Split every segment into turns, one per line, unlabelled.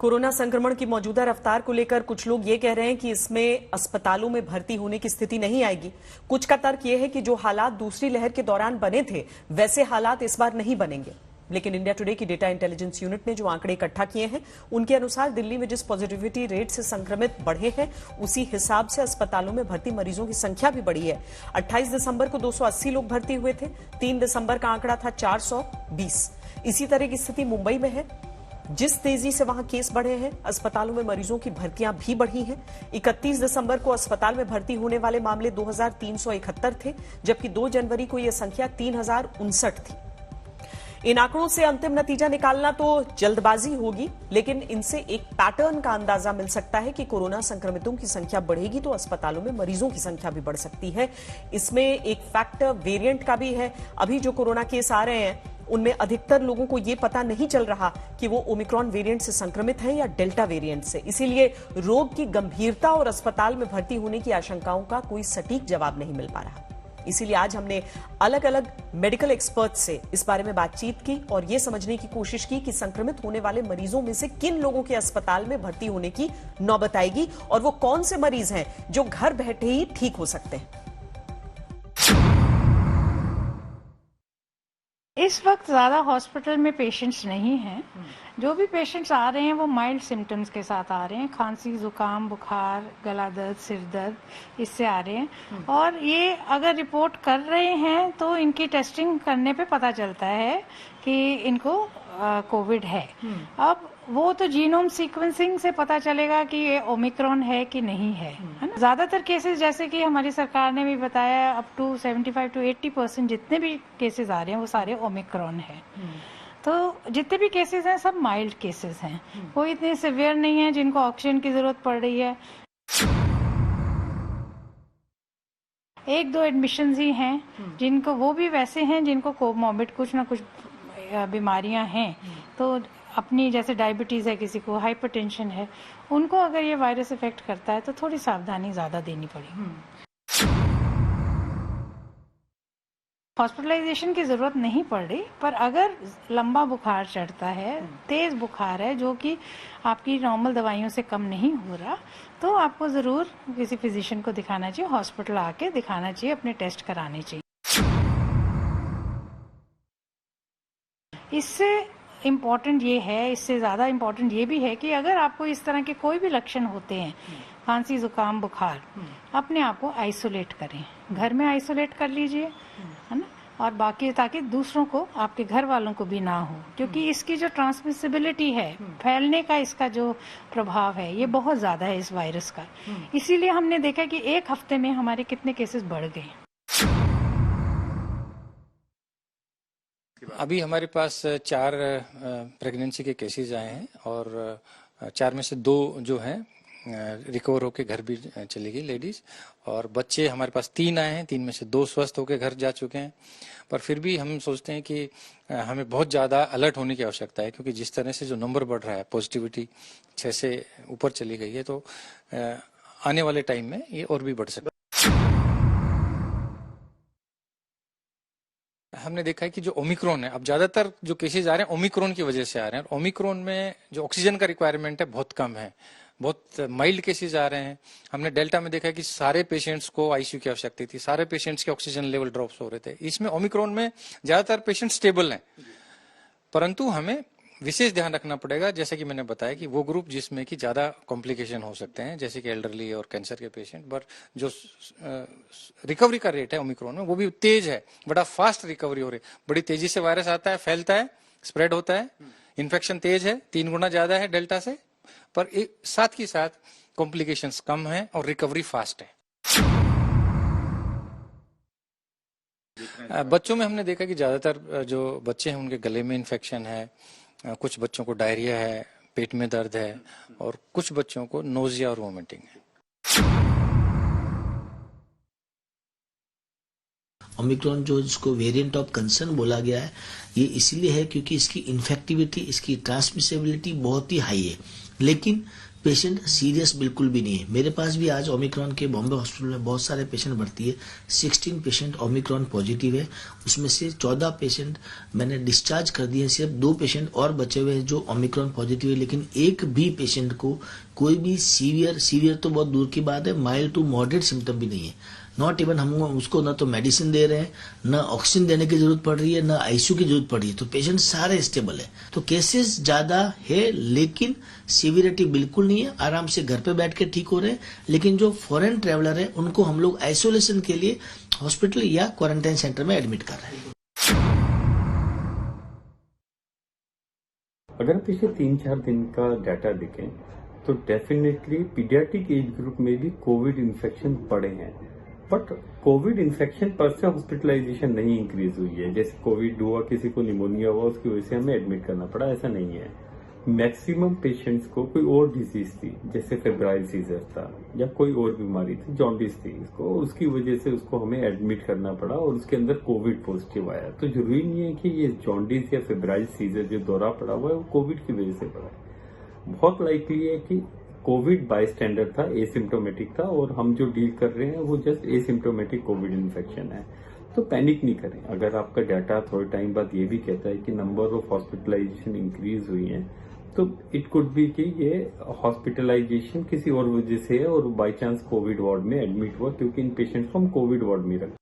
Corona संक्रमण की मौजूदा रफ्तार को लेकर कुछ लोग ये कह रहे हैं कि इसमें अस्पतालों में भर्ती होने की स्थिति नहीं आएगी। कुछ का तर्क ये है कि जो हालात दूसरी लहर के दौरान बने थे वैसे हालात इस बार नहीं बनेंगे। लेकिन इंडिया टुडे की डेटा इंटेलिजेंस यूनिट ने जो आंकड़े इकट्ठा किए हैं उनके अनुसार दिल्ली में जिस पॉजिटिविटी रेट से संक्रमित बढ़े हैं उसी हिसाब से अस्पतालों में भर्ती मरीजों की संख्या भी बढ़ी है। 28 दिसंबर को 280 लोग भर्ती हुए थे। 3 दिसंबर का आंकड़ा था 420। इसी तरह की स्थिति मुंबई में है। जिस तेजी से वहां केस बढ़े हैं अलपतालों में मरीजों की भर्तियां भी बढ़ी हैं। 31 दिसंबर को अस्पताल में भर्ती होने वाले मामले 2371 थे, जबकि 2 जनवरी को यह संख्या 3059 थी। इन आंकड़ों से अंतिम नतीजा निकालना तो जल्दबाजी होगी, लेकिन इनसे एक पैटर्न का अंदाजा मिल सकता है कि कोरोना संक्रमितों की संख्या बढ़ेगी तो अस्पतालों में मरीजों की संख्या भी बढ़ सकती है। इसमें एक फैक्टर वेरिएंट का भी है। अभी जो कोरोना केस आ रहे हैं उनमें अधिकतर लोगों को यह पता नहीं चल रहा कि वो ओमिक्रॉन वेरिएंट से संक्रमित है या डेल्टा वेरिएंट से। इसीलिए रोग की गंभीरता और अस्पताल में भर्ती होने की आशंकाओं का कोई सटीक जवाब नहीं मिल पा रहा। इसीलिए आज हमने अलग अलग मेडिकल एक्सपर्ट से इस बारे में बातचीत की और यह समझने की कोशिश की कि संक्रमित होने वाले मरीजों में से किन लोगों के अस्पताल में भर्ती होने की नौबत आएगी और वो कौन से मरीज हैं जो घर बैठे ही ठीक हो सकते हैं।
इस वक्त ज़्यादा हॉस्पिटल में पेशेंट्स नहीं हैं। जो भी पेशेंट्स आ रहे हैं वो माइल्ड सिम्टम्स के साथ आ रहे हैं। खांसी, जुकाम, बुखार, गला दर्द, सिर दर्द, इससे आ रहे हैं। और ये अगर रिपोर्ट कर रहे हैं तो इनकी टेस्टिंग करने पे पता चलता है कि इनको कोविड है। अब वो तो जीनोम सीक्वेंसिंग से पता चलेगा कि ये ओमिक्रॉन है कि नहीं है ना। ज्यादातर केसेस जैसे कि हमारी सरकार ने भी बताया अप टू 75 to 80% जितने भी केसेस आ रहे हैं वो सारे ओमिक्रॉन है। तो जितने भी केसेस हैं सब माइल्ड केसेस हैं, कोई इतने सिवियर नहीं है जिनको ऑक्सीजन की जरूरत पड़ रही है। 1-2 एडमिशंस ही हैं जिनको, वो भी वैसे हैं जिनको कोमॉर्बिड कुछ ना कुछ बीमारियां हैं। तो अपनी जैसे डायबिटीज है, किसी को हाइपरटेंशन है, उनको अगर ये वायरस इफेक्ट करता है तो थोड़ी सावधानी ज्यादा देनी पड़ेगी। हॉस्पिटलाइजेशन की जरूरत नहीं पड़ रही, पर अगर लंबा बुखार चढ़ता है, तेज बुखार है जो कि आपकी नॉर्मल दवाइयों से कम नहीं हो रहा, तो आपको जरूर किसी फिजिशियन को दिखाना चाहिए, हॉस्पिटल आके दिखाना चाहिए, अपने टेस्ट कराने चाहिए। इससे इम्पॉर्टेंट ये है, इससे ज़्यादा इम्पॉर्टेंट ये भी है कि अगर आपको इस तरह के कोई भी लक्षण होते हैं, खांसी, जुकाम, बुखार, अपने आप को आइसोलेट करें, घर में आइसोलेट कर लीजिए, है ना। और बाकी ताकि दूसरों को, आपके घर वालों को भी ना हो, क्योंकि इसकी जो ट्रांसमिसिबिलिटी है, फैलने का इसका जो प्रभाव है ये बहुत ज़्यादा है इस वायरस का। इसीलिए हमने देखा कि 1 हफ्ते में हमारे कितने केसेस बढ़ गए।
अभी हमारे पास 4 प्रेगनेंसी के केसेस आए हैं और 4 में से 2 जो हैं रिकवर होके घर भी चली गई लेडीज, और बच्चे हमारे पास 3 आए हैं। 3 में से 2 स्वस्थ होके घर जा चुके हैं। पर फिर भी हम सोचते हैं कि हमें बहुत ज़्यादा अलर्ट होने की आवश्यकता है, क्योंकि जिस तरह से जो नंबर बढ़ रहा है, पॉजिटिविटी 6 से ऊपर चली गई है, तो आने वाले टाइम में ये और भी बढ़ सकता है। हमने देखा है कि जो ओमिक्रॉन है, अब ज्यादातर जो केसेस आ रहे हैं ओमिक्रॉन की वजह से आ रहे हैं। ओमिक्रॉन में जो ऑक्सीजन का रिक्वायरमेंट है बहुत कम है, बहुत माइल्ड केसेस आ रहे हैं। हमने डेल्टा में देखा है कि सारे पेशेंट्स को आईसीयू की आवश्यकता थी, सारे पेशेंट्स के ऑक्सीजन लेवल ड्रॉप्स हो रहे थे। इसमें ओमिक्रॉन में ज्यादातर पेशेंट स्टेबल हैं, परंतु हमें विशेष ध्यान रखना पड़ेगा, जैसे कि मैंने बताया कि वो ग्रुप जिसमें कि ज्यादा कॉम्प्लिकेशन हो सकते हैं, जैसे कि एल्डरली और कैंसर के पेशेंट। पर जो रिकवरी का रेट है ओमिक्रॉन में वो भी तेज है, बड़ा फास्ट रिकवरी हो रही है। बड़ी तेजी से वायरस आता है, फैलता है, स्प्रेड होता है, इन्फेक्शन तेज है, 3 गुना ज्यादा है डेल्टा से, पर साथ ही साथ कॉम्प्लिकेशंस कम है और रिकवरी फास्ट है। बच्चों में हमने देखा कि ज्यादातर जो बच्चे हैं उनके गले में इन्फेक्शन है, कुछ बच्चों को डायरिया है, पेट में दर्द है, और कुछ बच्चों को नोजिया और वोमिटिंग है।
ओमिक्रॉन जो जिसको वेरिएंट ऑफ कंसर्न बोला गया है, ये इसीलिए है क्योंकि इसकी इन्फेक्टिविटी, इसकी ट्रांसमिसिबिलिटी बहुत ही हाई है। लेकिन पेशेंट सीरियस बिल्कुल भी नहीं है। मेरे पास भी आज ओमिक्रॉन के बॉम्बे हॉस्पिटल में बहुत सारे पेशेंट भर्ती है। 16 पेशेंट ओमिक्रॉन पॉजिटिव है, उसमें से 14 पेशेंट मैंने डिस्चार्ज कर दिए। सिर्फ 2 पेशेंट और बचे हुए हैं जो ओमिक्रॉन पॉजिटिव है, लेकिन एक भी पेशेंट को कोई भी सीवियर तो बहुत दूर की बात है, माइल्ड टू मॉडरेट सिम्टम भी नहीं है। नॉट इवन हम उसको न तो मेडिसिन दे रहे हैं, न ऑक्सीजन देने की जरूरत पड़ रही है, न आईसीयू की जरूरत पड़ रही है। तो पेशेंट सारे स्टेबल है। तो केसेस ज्यादा है लेकिन सीवियरिटी बिल्कुल नहीं है। आराम से घर पे बैठ के ठीक हो रहे हैं। लेकिन जो फॉरेन ट्रेवलर है उनको हम लोग आइसोलेशन के लिए हॉस्पिटल या क्वारंटाइन सेंटर में एडमिट कर रहे हैं।
अगर पिछले 3-4 दिन का डाटा देखें तो डेफिनेटली पीडियाट्रिक एज ग्रुप में भी कोविड इन्फेक्शन बढ़े हैं, बट कोविड इन्फेक्शन पर से हॉस्पिटलाइजेशन नहीं इंक्रीज हुई है। जैसे कोविड हुआ, किसी को निमोनिया हुआ, उसकी वजह से हमें एडमिट करना पड़ा, ऐसा नहीं है। मैक्सिमम पेशेंट्स को कोई और डिजीज थी, जैसे फेब्राइल सीजर था या कोई और बीमारी थी, जॉन्डिस थी, उसकी वजह से उसको हमें एडमिट करना पड़ा और उसके अंदर कोविड पॉजिटिव आया। तो जरूरी नहीं है कि ये जॉन्डिस या फेब्राइल सीजर जो दौरा पड़ा हुआ है वो कोविड की वजह से पड़ा है। बहुत लाइकली है कि कोविड बायस्टैंडर था, एसिम्प्टोमेटिक था, और हम जो डील कर रहे हैं वो जस्ट एसिम्प्टोमेटिक कोविड इन्फेक्शन है। तो पैनिक नहीं करें। अगर आपका डाटा थोड़े टाइम बाद ये भी कहता है कि नंबर ऑफ हॉस्पिटलाइजेशन इंक्रीज हुई है, तो इट कुड बी कि ये हॉस्पिटलाइजेशन किसी और वजह से है और बाई चांस कोविड वार्ड में एडमिट हुआ, क्योंकि इन पेशेंट्स को हम कोविड वार्ड में रखते हैं।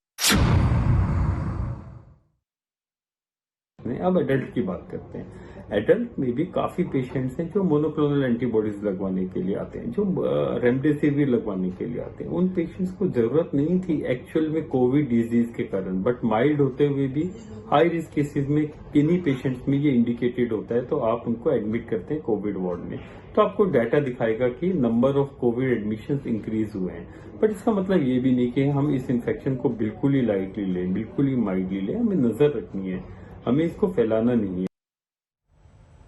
अब एडल्ट की बात करते हैं। एडल्ट में भी काफी पेशेंट्स हैं जो मोनोक्लोनल एंटीबॉडीज लगवाने के लिए आते हैं, जो रेमडेसिविर लगवाने के लिए आते हैं। उन पेशेंट्स को जरूरत नहीं थी एक्चुअल में कोविड डिजीज के कारण, बट माइल्ड होते हुए भी हाई रिस्क केसेस में किन्हीं पेशेंट्स में ये इंडिकेटेड होता है, तो आप उनको एडमिट करते हैं कोविड वार्ड में। तो आपको डाटा दिखाएगा कि number of Covid admissions increase हुए हैं, बट इसका मतलब ये भी नहीं कि हम इस इन्फेक्शन को बिल्कुल ही लाइटली लें, बिल्कुल ही माइल्डली लें। हमें नजर रखनी है, हमें इसको फैलाना नहीं है।